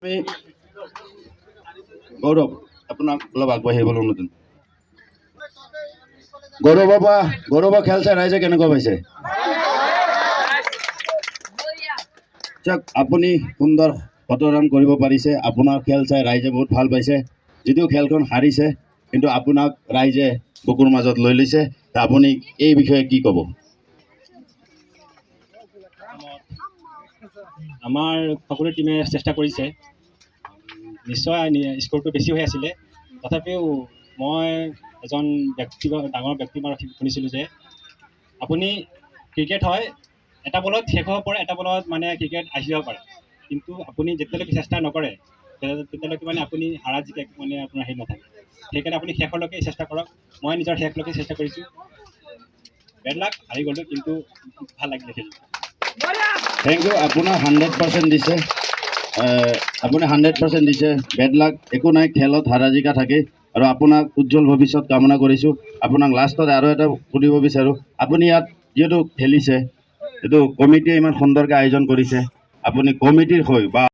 আমি গৌৰৱ আপোনাক অলপ আগবাঢ়ি আহিবলৈ অনুৰোধ জনাইছোঁ। গৌৰৱৰ খেল চাই ৰাইজে কেনেকুৱা পাইছে? চাওক, আপুনি সুন্দৰ শতৰান কৰিব পাৰিছে। আপোনাৰ খেল চাই ৰাইজে বহুত ভাল পাইছে। যদিও খেলখন হাৰিছে, কিন্তু আপোনাক ৰাইজে বুকুৰ মাজত লৈ লৈছে। আপুনি এই বিষয়ে কি ক'ব? আমাৰ সকলো টিমে চেষ্টা কৰিছে। নিশ্চয় স্ক'ৰটো বেছি হৈ আছিলে, তথাপিও মই এজন ডাঙৰ ব্যক্তিৰ পৰা শুনিছিলোঁ যে আপুনি ক্ৰিকেট হয়, এটা বলত শেষ হ'ব পাৰে, এটা বলত মানে ক্ৰিকেট আহি যাব পাৰে, কিন্তু আপুনি যেতিয়ালৈকে চেষ্টা নকৰে তেতিয়ালৈকে মানে আপুনি হাৰা জিকা মানে আপোনাৰ হেৰি নাথাকে। সেইকাৰণে আপুনি শেষলৈকে চেষ্টা কৰক। মই নিজৰ শেষলৈকে চেষ্টা কৰিছোঁ। বেড লাক, হাৰি গ'লোঁ, কিন্তু ভাল লাগিলে খেলি। Thank you. আপোনাৰ 100% দিছে। আপুনি 100% দিছে। বেড লাক একো নাই, খেলত হাৰা জিকা থাকে। আৰু আপোনাক উজ্জ্বল ভৱিষ্যত কামনা কৰিছোঁ। আপোনাক লাষ্টত আৰু এটা সুধিব বিচাৰোঁ, আপুনি ইয়াত যিহেতু খেলিছে, এইটো কমিটিয়ে ইমান সুন্দৰকৈ আয়োজন কৰিছে, আপুনি কমিটিৰ হৈ বা